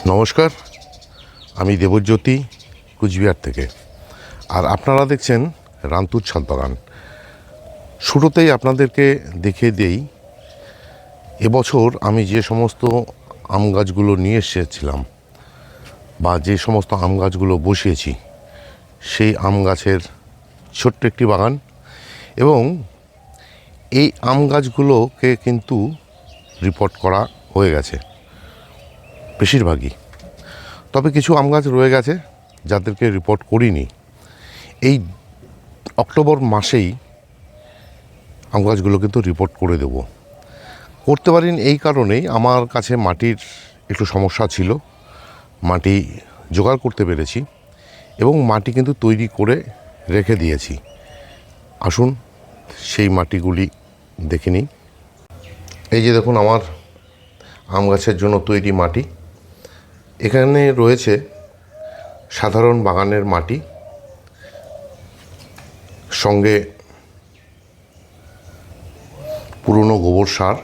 নমস্কার, আমি দেবজ্যোতি কুচবিহার থেকে। আর আপনারা দেখছেন রান্তুর ছাদ বাগান। শুরুতেই আপনাদেরকে দেখিয়ে দেই, এবছর আমি যে সমস্ত আম গাছগুলো নিয়ে এসেছিলাম বা যে সমস্ত আম গাছগুলো বসিয়েছি, সেই আম গাছের ছোট্ট একটি বাগান। এবং এই আম গাছগুলোকে কিন্তু রিপোর্ট করা হয়ে গেছে বেশিরভাগই। তবে কিছু আম গাছ রয়ে গেছে যাদেরকে রিপোর্ট করিনি। এই অক্টোবর মাসেই আম গাছগুলো কিন্তু রিপোর্ট করে দেব। করতে পারিনি এই কারণেই, আমার কাছে মাটির একটু সমস্যা ছিল। মাটি জোগাড় করতে পেরেছি এবং মাটি কিন্তু তৈরি করে রেখে দিয়েছি। আসুন সেই মাটিগুলি দেখে নিই। এই যে দেখুন আমার আম গাছের জন্য তৈরি মাটি। এখানে রয়েছে সাধারণ বাগানের মাটি, সঙ্গে পুরনো গোবর সার,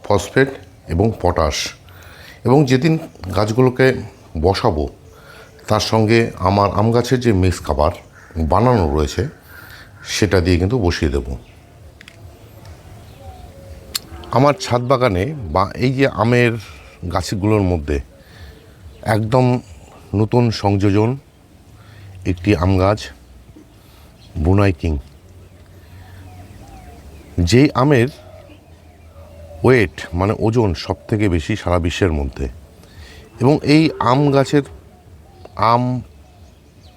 ফসফেট এবং পটাশ। এবং যেদিন গাছগুলোকে বসাবো তার সঙ্গে আমার আম গাছের যে মিক্স খাবার বানানো রয়েছে সেটা দিয়ে কিন্তু বসিয়ে দেব। আমার ছাদ বাগানে বা এই যে আমের গাছগুলোর মধ্যে একদম নতুন সংযোজন একটি আম গাছ, বুনাই কিং। যেই আমের ওয়েট মানে ওজন সব থেকে বেশি সারা বিশ্বের মধ্যে। এবং এই আম গাছের আম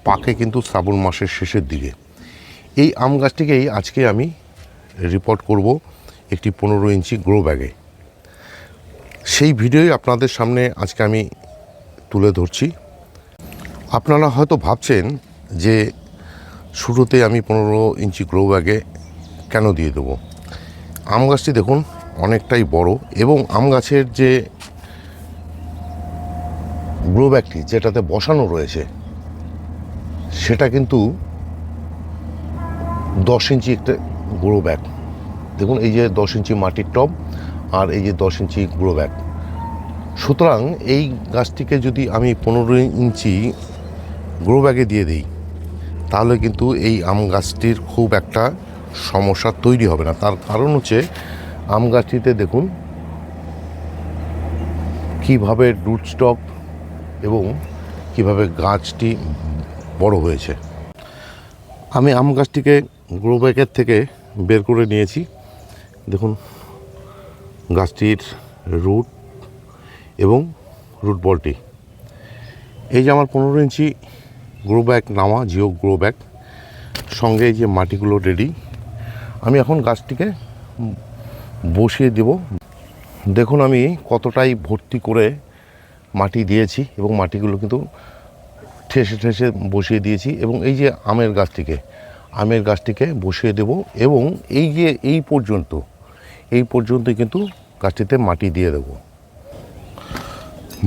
পাকে কিন্তু শ্রাবণ মাসের শেষের দিকে। এই আম গাছটিকেই আজকে আমি রিপোর্ট করব একটি 15 ইঞ্চি গ্রো ব্যাগে। সেই ভিডিওই আপনাদের সামনে আজকে আমি তুলে ধরছি। আপনারা হয়তো ভাবছেন যে শুরুতে আমি 15 ইঞ্চি গ্রো ব্যাগে কেন দিয়ে দেবো। আম গাছটি দেখুন অনেকটাই বড়, এবং আম গাছের যে গ্রো ব্যাগটি যেটাতে বসানো রয়েছে সেটা কিন্তু 10 ইঞ্চি একটা গ্রো ব্যাগ। দেখুন এই যে 10 ইঞ্চি মাটির টব আর এই যে 10 ইঞ্চি গ্রো ব্যাগ। সুতরাং এই গাছটিকে যদি আমি 15 ইঞ্চি গ্রো ব্যাগে দিয়ে দিই তাহলে কিন্তু এই আম গাছটির খুব একটা সমস্যা তৈরি হবে না। তার কারণ হচ্ছে আম গাছটিতে দেখুন কীভাবে রুট স্টক এবং কীভাবে গাছটি বড় হয়েছে। আমি আম গাছটিকে গ্রো ব্যাগের থেকে বের করে নিয়েছি। দেখুন গাছটির রুট এবং রুট বলটি। এই যে আমার 15 ইঞ্চি গ্রো ব্যাগ নামা, জিও গ্রো ব্যাগ, সঙ্গে এই যে মাটিগুলো রেডি। আমি এখন গাছটিকে বসিয়ে দেব। দেখুন আমি কতটাই ভর্তি করে মাটি দিয়েছি এবং মাটিগুলো কিন্তু ঠেসে ঠেসে বসিয়ে দিয়েছি। এবং এই যে আমের গাছটিকে বসিয়ে দেব। এবং এই যে এই পর্যন্ত কিন্তু গাছটিতে মাটি দিয়ে দেব।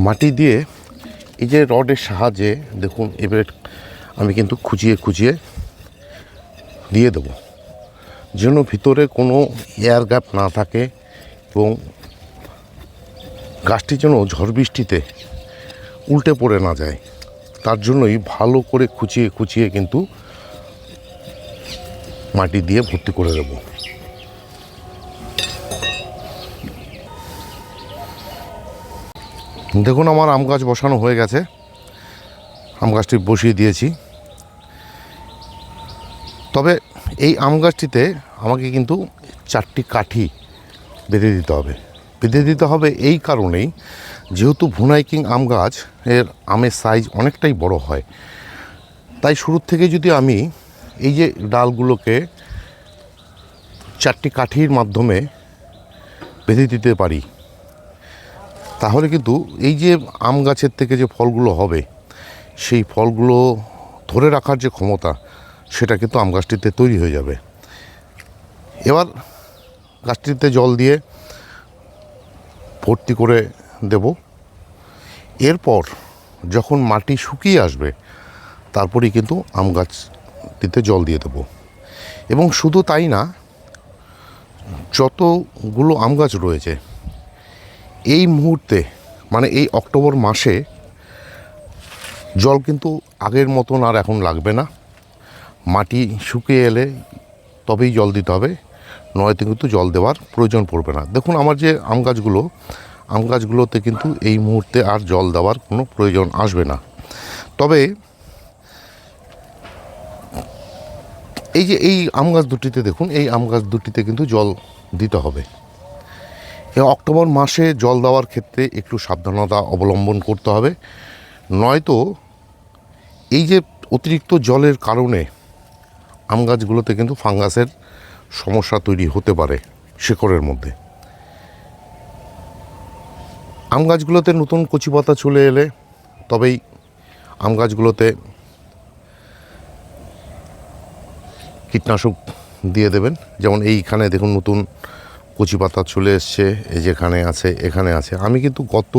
মাটি দিয়ে এই যে রডের সাহায্যে দেখুন এবারে আমি কিন্তু খুঁচিয়ে দিয়ে দেব, যেন ভিতরে কোনো এয়ার গ্যাপ না থাকে এবং গাছটি যেন ঝড় বৃষ্টিতে উল্টে পড়ে না যায়। তার জন্যই ভালো করে খুঁচিয়ে কিন্তু মাটি দিয়ে ভর্তি করে দেব। দেখুন আমার আম গাছ বসানো হয়ে গেছে। আম গাছটি বসিয়ে দিয়েছি। তবে এই আম গাছটিতে আমাকে কিন্তু 4টি কাঠি বেঁধে দিতে হবে। এই কারণেই, যেহেতু বুনাই কিং আম গাছ এর আমের সাইজ অনেকটাই বড় হয়, তাই শুরুর থেকে যদি আমি এই যে ডালগুলোকে 4টি কাঠির মাধ্যমে বেঁধে দিতে পারি তাহলে কিন্তু এই যে আম গাছের থেকে যে ফলগুলো হবে সেই ফলগুলো ধরে রাখার যে ক্ষমতা সেটা কিন্তু আম গাছটিতে তৈরি হয়ে যাবে। এবার গাছটিতে জল দিয়ে ভর্তি করে দেব। এরপর যখন মাটি শুকিয়ে আসবে তারপরেই কিন্তু আম গাছটিতে জল দিয়ে দেব। এবং শুধু তাই না, যতগুলো আম গাছ রয়েছে এই মুহূর্তে মানে এই অক্টোবর মাসে জল কিন্তু আগের মতন আর এখন লাগবে না। মাটি শুকিয়ে এলে তবেই জল দিতে হবে, নয়তো কিন্তু জল দেওয়ার প্রয়োজন পড়বে না। দেখুন আমার যে আম গাছগুলোতে কিন্তু এই মুহূর্তে আর জল দেওয়ার কোনো প্রয়োজন আসবে না। তবে এই যে এই আম গাছ দুটিতে দেখুন, এই আম গাছ দুটিতে কিন্তু জল দিতে হবে। এই অক্টোবর মাসে জল দেওয়ার ক্ষেত্রে একটু সাবধানতা অবলম্বন করতে হবে, নয়তো এই যে অতিরিক্ত জলের কারণে আম গাছগুলোতে কিন্তু ফাঙ্গাসের সমস্যা তৈরি হতে পারে শেকড়ের মধ্যে। আম গাছগুলোতে নতুন কচি পাতা চলে এলে তবেই আম গাছগুলোতে কীটনাশক দিয়ে দেবেন। যেমন এইখানে দেখুন নতুন কচি পাতা চলে এসছে, এই যেখানে আছে এখানে আছে। আমি কিন্তু গত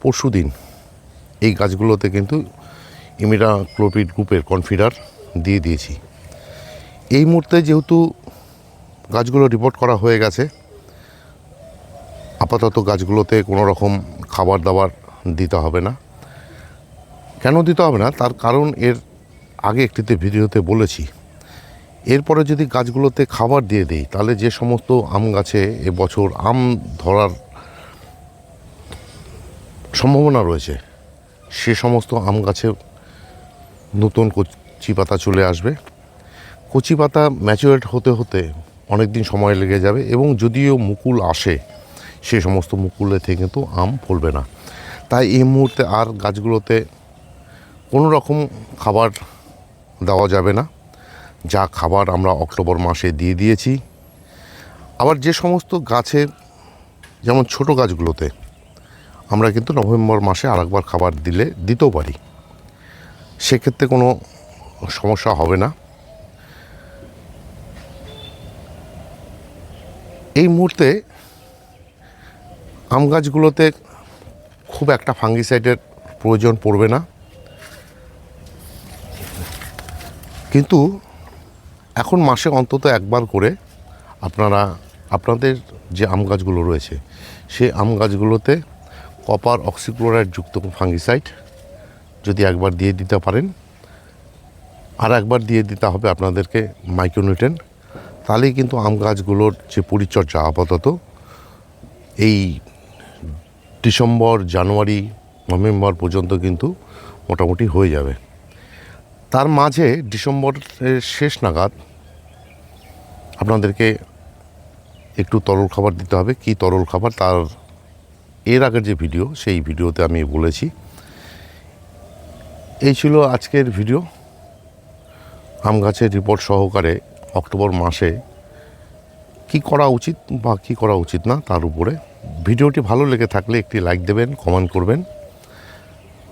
পরশু দিন এই গাছগুলোতে কিন্তু ইমিডাক্লোপিড গ্রুপের কনফিডার দিয়ে দিয়েছি। এই মুহূর্তে যেহেতু গাছগুলো রিপোর্ট করা হয়ে গেছে, আপাতত গাছগুলোতে কোনো রকম খাবার দাবার দিতে হবে না। কেন দিতে হবে না তার কারণ এর আগে একটিতে ভিডিওতে বলেছি। এরপরে যদি গাছগুলোতে খাবার দিয়ে দিই তাহলে যে সমস্ত আম গাছে এবছর আম ধরার সম্ভাবনা রয়েছে সে সমস্ত আম গাছে নতুন কচি পাতা চলে আসবে। কচি পাতা ম্যাচুরেট হতে হতে অনেক দিন সময় লেগে যাবে, এবং যদিও মুকুল আসে সে সমস্ত মুকুলে থেকে কিন্তু আম ফলবে না। তাই এই মুহূর্তে আর গাছগুলোতে কোনো রকম খাবার দেওয়া যাবে না। যা খাবার আমরা অক্টোবর মাসে দিয়ে দিয়েছি। আবার যে সমস্ত গাছে, যেমন ছোট গাছগুলোতে আমরা কিন্তু নভেম্বর মাসে আরেকবার খাবার দিতেও পারি, সেক্ষেত্রে কোনো সমস্যা হবে না। এই মুহূর্তে আম গাছগুলোতে খুব একটা ফাঙ্গিসাইডের প্রয়োজন পড়বে না, কিন্তু এখন মাসে অন্তত একবার করে আপনারা আপনাদের যে আম গাছগুলো রয়েছে সেই আম গাছগুলোতে কপার অক্সিক্লোরাইড যুক্ত ফাঙ্গিসাইড যদি একবার দিয়ে দিতে পারেন, আর একবার দিয়ে দিতে হবে আপনাদেরকে মাইক্রোনিউট্রেন, তাহলেই কিন্তু আম গাছগুলোর যে পরিচর্যা আপাতত এই ডিসেম্বর, জানুয়ারি, নভেম্বর পর্যন্ত কিন্তু মোটামুটি হয়ে যাবে। তার মাঝে ডিসেম্বরের শেষ নাগাদ আপনাদেরকে একটু তরল খাবার দিতে হবে। কি তরল খাবার তার এর আগের যে ভিডিও, সেই ভিডিওতে আমি বলেছি। এই ছিল আজকের ভিডিও। আম গাছের রিপোর্ট সহকারে অক্টোবর মাসে কি করা উচিত বা কী করা উচিত না তার উপরে। ভিডিওটি ভালো লেগে থাকলে একটি লাইক দেবেন, কমেন্ট করবেন,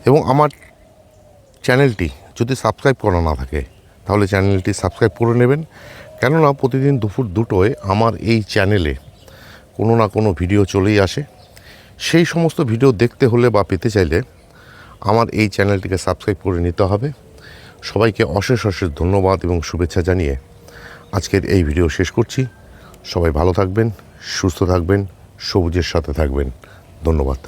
এবং আমার চ্যানেলটি যদি সাবস্ক্রাইব করা না থাকে তাহলে চ্যানেলটি সাবস্ক্রাইব করে নেবেন। কেননা প্রতিদিন দুপুর 2টোয় আমার এই চ্যানেলে কোনো না কোনো ভিডিও চলেই আসে। সেই সমস্ত ভিডিও দেখতে হলে বা পেতে চাইলে আমার এই চ্যানেলটিকে সাবস্ক্রাইব করে নিতে হবে। সবাইকে অশেষ ধন্যবাদ এবং শুভেচ্ছা জানিয়ে আজকের এই ভিডিও শেষ করছি। সবাই ভালো থাকবেন, সুস্থ থাকবেন, সবুজের সাথে থাকবেন। ধন্যবাদ।